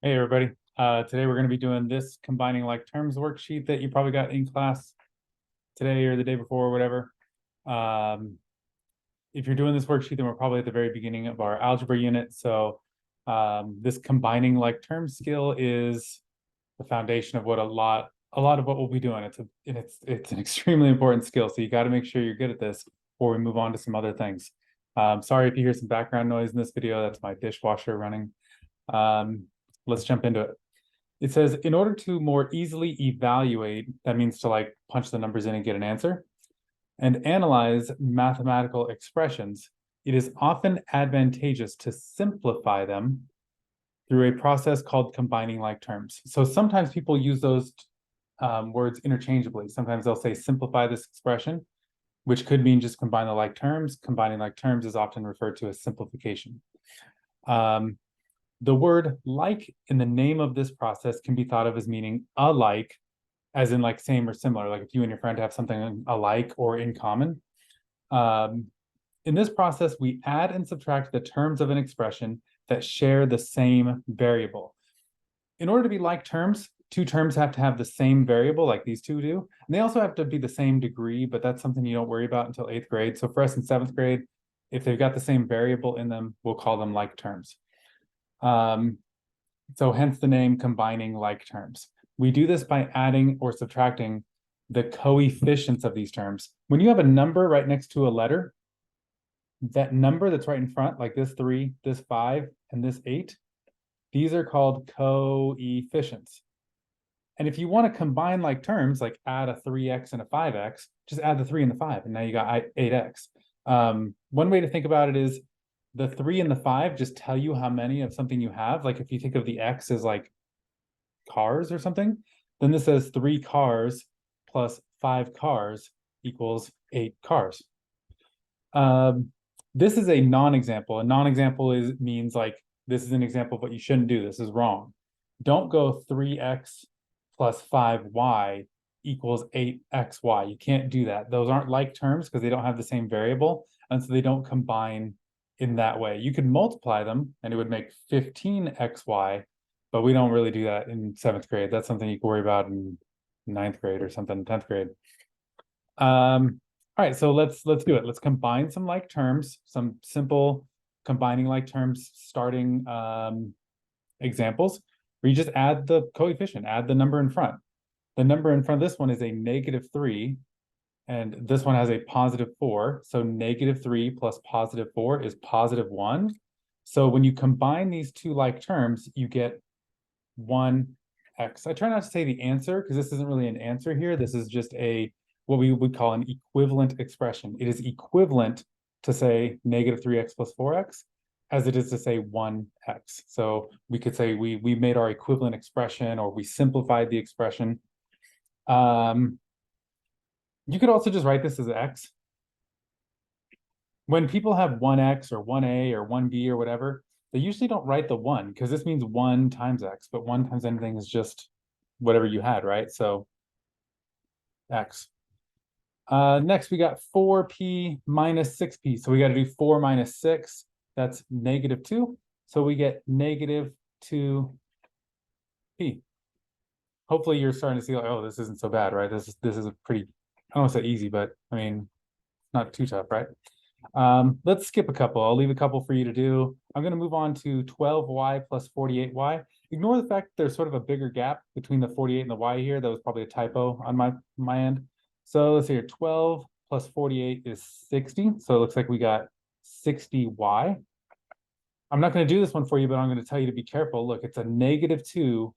Hey everybody. Today we're going to be doing this combining like terms worksheet that you probably got in class today or the day before or whatever. Um, if you're doing this worksheet, then we're probably at the very beginning of our algebra unit. So this combining like terms skill is the foundation of what a lot of what we'll be doing. It's an extremely important skill. So you got to make sure you're good at this before we move on to some other things. Sorry if you hear some background noise in this video. That's my dishwasher running. Um, let's jump into it. It says, in order to more easily evaluate, that means to like punch the numbers in and get an answer, and analyze mathematical expressions, it is often advantageous to simplify them through a process called combining like terms. So sometimes people use those words interchangeably. Sometimes they'll say simplify this expression, which could mean just combine the like terms. Combining like terms is often referred to as simplification. The word like in the name of this process can be thought of as meaning alike, as in like same or similar, like if you and your friend have something alike or in common. Um, in this process, we add and subtract the terms of an expression that share the same variable. In order to be like terms, two terms have to have the same variable, like these two do. And they also have to be the same degree, but that's something you don't worry about until 8th grade. So for us in 7th grade, if they've got the same variable in them, we'll call them like terms. So hence the name combining like terms. We do this by adding or subtracting the coefficients of these terms. When you have a number right next to a letter, that number that's right in front, like this 3, this 5, and this 8, these are called coefficients. And if you want to combine like terms, like add a 3x and a 5x, just add the 3 and the 5, and now you got 8x. One way to think about it is the 3 and the 5 just tell you how many of something you have. Like if you think of the x as like cars or something, then this says 3 cars plus 5 cars equals 8 cars. This is a non-example. A non-example means like this is an example of what you shouldn't do. This is wrong. Don't go 3x plus 5y equals 8xy. You can't do that. Those aren't like terms because they don't have the same variable, and so they don't combine in that way. You could multiply them and it would make 15xy, but we don't really do that in 7th grade. That's something you can worry about in 9th grade or something, 10th grade. All right, so let's do it. Let's combine some like terms, some simple combining like terms starting examples where you just add the coefficient, add the number in front. The number in front of this one is a -3, and this one has a +4. So -3 plus +4 is +1. So when you combine these two like terms, you get 1x. I try not to say the answer because this isn't really an answer here. This is just what we would call an equivalent expression. It is equivalent to say -3x plus 4x as it is to say 1x. So we could say we made our equivalent expression, or we simplified the expression. You could also just write this as x. When people have 1x or 1a or 1b or whatever, they usually don't write the 1 because this means 1 times x, but 1 times anything is just whatever you had, right? So x. Next, we got 4p minus 6p. So we got to do 4 minus 6. That's -2. So we get -2p. Hopefully you're starting to see like, oh, this isn't so bad, right? This is a pretty, I don't want to say easy, but I mean, not too tough, right? Let's skip a couple. I'll leave a couple for you to do. I'm going to move on to 12y plus 48y. Ignore the fact there's sort of a bigger gap between the 48 and the y here. That was probably a typo on my end. So let's see here, 12 plus 48 is 60. So it looks like we got 60y. I'm not going to do this one for you, but I'm going to tell you to be careful. Look, it's a -2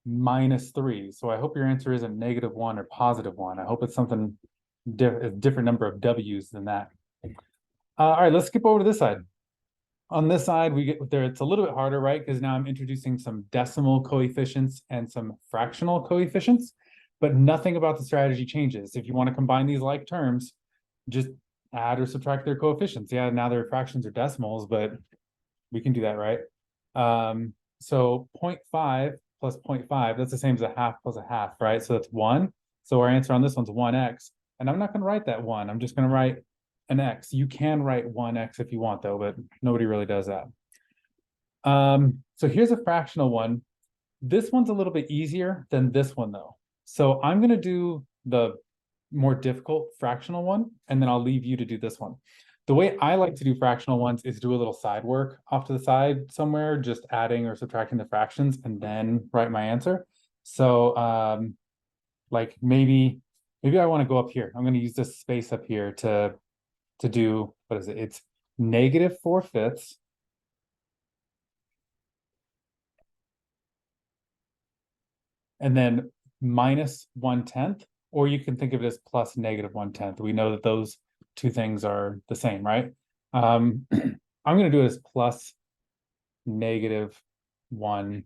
minus 3. So I hope your answer isn't -1 or +1. I hope it's something a different number of w's than that. All right, let's skip over to this side. On this side, we get there, it's a little bit harder, right? Because now I'm introducing some decimal coefficients and some fractional coefficients, but nothing about the strategy changes. If you want to combine these like terms, just add or subtract their coefficients. Yeah, now their fractions are decimals, but we can do that, right? So 0.5 plus 0.5, that's the same as a half plus a half, right? So that's 1. So our answer on this one's 1x. And I'm not going to write that 1. I'm just going to write an x. You can write 1x if you want, though, but nobody really does that. So here's a fractional one. This one's a little bit easier than this one though. So I'm gonna do the more difficult fractional one, and then I'll leave you to do this one. The way I like to do fractional ones is do a little side work off to the side somewhere, just adding or subtracting the fractions and then write my answer. So like maybe I want to go up here. I'm going to use this space up here to do, what is it? It's -4/5 and then -1/10, or you can think of it as plus -1/10. We know that those two things are the same, right? I'm going to do it as plus -1/10.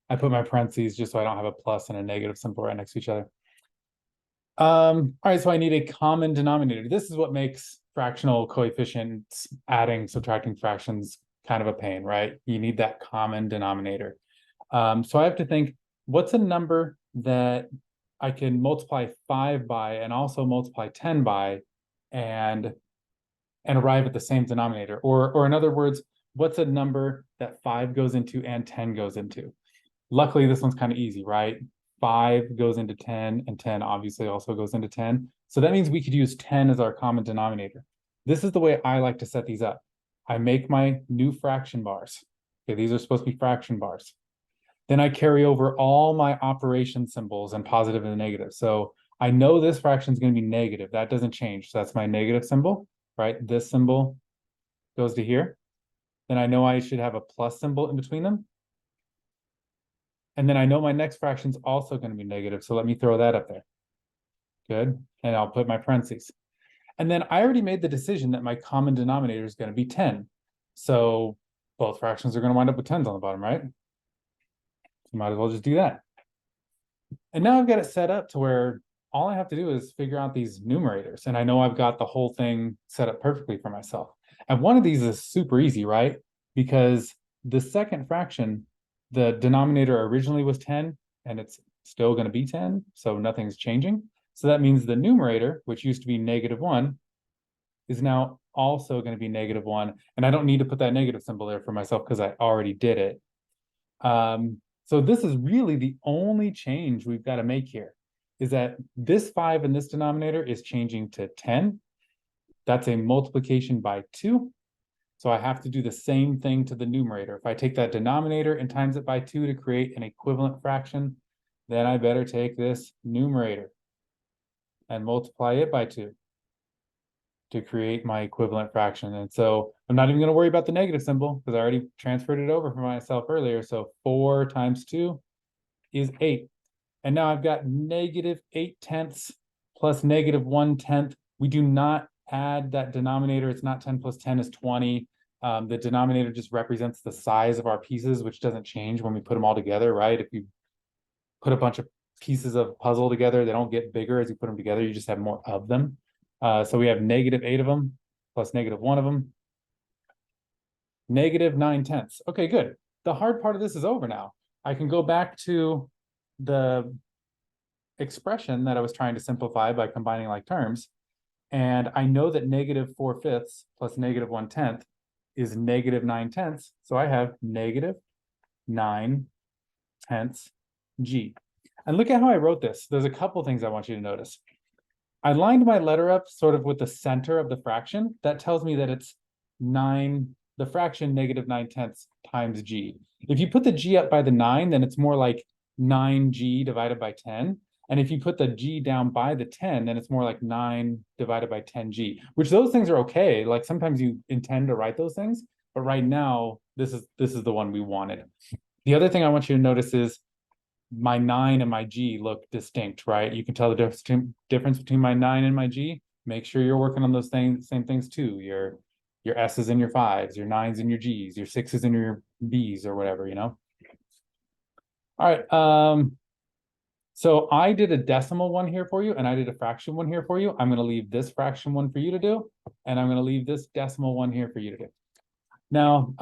I put my parentheses just so I don't have a plus and a negative symbol right next to each other. All right, so I need a common denominator. This is what makes fractional coefficients, adding, subtracting fractions kind of a pain, right? You need that common denominator. So I have to think, what's a number that I can multiply 5 by and also multiply 10 by and arrive at the same denominator? Or in other words, what's a number that 5 goes into and 10 goes into? Luckily, this one's kind of easy, right? 5 goes into 10, and 10 obviously also goes into 10. So that means we could use 10 as our common denominator. This is the way I like to set these up. I make my new fraction bars. Okay, these are supposed to be fraction bars. Then I carry over all my operation symbols and positive and negative. So I know this fraction is going to be negative. That doesn't change. So that's my negative symbol, right? This symbol goes to here. Then I know I should have a plus symbol in between them. And then I know my next fraction is also going to be negative. So let me throw that up there. Good. And I'll put my parentheses. And then I already made the decision that my common denominator is going to be 10. So both fractions are going to wind up with 10s on the bottom, right? So might as well just do that. And now I've got it set up to where all I have to do is figure out these numerators. And I know I've got the whole thing set up perfectly for myself. And one of these is super easy, right? Because the second fraction, the denominator originally was 10, and it's still going to be 10, so nothing's changing. So that means the numerator, which used to be -1, is now also going to be -1. And I don't need to put that negative symbol there for myself because I already did it. So this is really the only change we've got to make here, is that this 5 in this denominator is changing to 10. That's a multiplication by 2. So I have to do the same thing to the numerator. If I take that denominator and times it by 2 to create an equivalent fraction, then I better take this numerator and multiply it by 2 to create my equivalent fraction. And so I'm not even going to worry about the negative symbol because I already transferred it over for myself earlier. So 4 times 2 is 8. And now I've got -8/10 plus -1/10. We do not add that denominator. It's not 10 plus 10 is 20. The denominator just represents the size of our pieces, which doesn't change when we put them all together, right? If you put a bunch of pieces of puzzle together, they don't get bigger as you put them together. You just have more of them. So we have -8 of them plus -1 of them. -9/10. Okay, good. The hard part of this is over now. I can go back to the expression that I was trying to simplify by combining like terms. And I know that -4/5 plus -1/10 is -9/10. So I have -9/10 G. And look at how I wrote this. There's a couple things I want you to notice. I lined my letter up sort of with the center of the fraction. That tells me that it's 9, the fraction -9/10 times G. If you put the G up by the 9, then it's more like 9G divided by 10. And if you put the G down by the 10, then it's more like 9 divided by 10G, which those things are okay. Like sometimes you intend to write those things, but right now, this is the one we wanted. The other thing I want you to notice is my 9 and my G look distinct, right? You can tell the difference between my 9 and my G. Make sure you're working on those same things too. Your S's and your 5s, your 9s and your G's, your 6s and your B's or whatever, you know? All right, so I did a decimal one here for you, and I did a fraction one here for you. I'm going to leave this fraction one for you to do, and I'm going to leave this decimal one here for you to do. Now,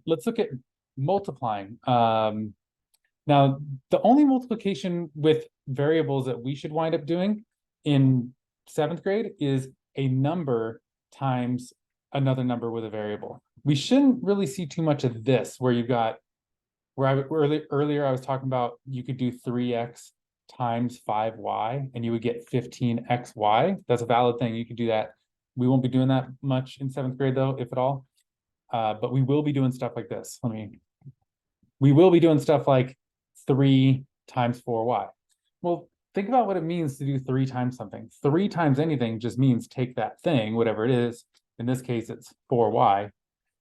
let's look at multiplying. Now, the only multiplication with variables that we should wind up doing in 7th grade is a number times another number with a variable. We shouldn't really see too much of this, where earlier I was talking about you could do 3x times 5y and you would get 15xy. That's a valid thing. You could do that. We won't be doing that much in 7th grade though, if at all. But we will be doing stuff like this. We will be doing stuff like 3 times 4y. Well, think about what it means to do 3 times something. 3 times anything just means take that thing, whatever it is. In this case, it's 4y,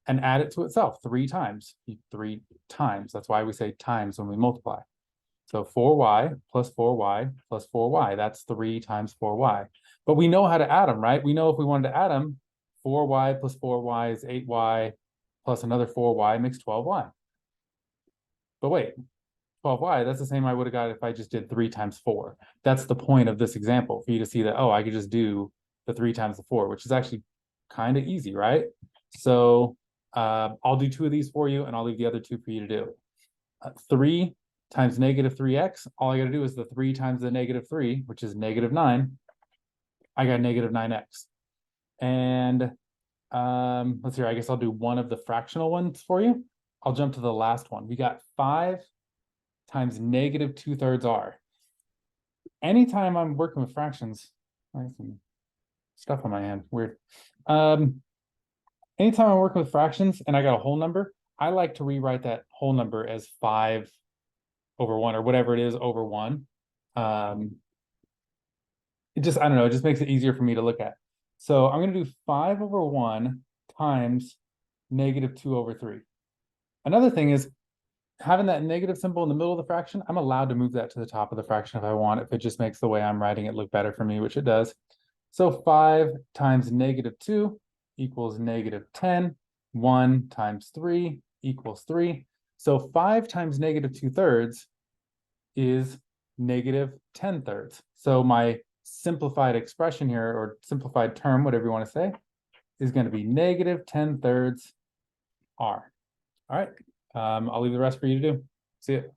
and add it to itself 3 times. 3 times. That's why we say times when we multiply. So 4y plus 4y plus 4y. That's 3 times 4y. But we know how to add them, right? We know if we wanted to add them, 4y plus 4y is 8y plus another 4y makes 12y. But wait, 12y, that's the same I would have got if I just did 3 times 4. That's the point of this example, for you to see that, oh, I could just do the 3 times the 4, which is actually kind of easy, right? So I'll do 2 of these for you, and I'll leave the other 2 for you to do. 3 times negative 3x, all I got to do is the 3 times the negative 3, which is negative 9. I got negative 9x. And let's see, I guess I'll do one of the fractional ones for you. I'll jump to the last one. We got 5 times negative 2/3 r. Anytime I'm working with fractions, I have some stuff on my hand, weird. Anytime I'm working with fractions and I got a whole number, I like to rewrite that whole number as 5 over 1 or whatever it is over 1. It just, I don't know, it just makes it easier for me to look at. So I'm going to do 5 over 1 times negative 2 over 3. Another thing is, having that negative symbol in the middle of the fraction, I'm allowed to move that to the top of the fraction if I want, if it just makes the way I'm writing it look better for me, which it does. So 5 times negative 2 equals negative 10. 1 times 3 equals 3. So 5 times negative 2/3 is negative 10/3. So my simplified expression here, or simplified term, whatever you want to say, is going to be negative 10/3 r. All right. I'll leave the rest for you to do. See you.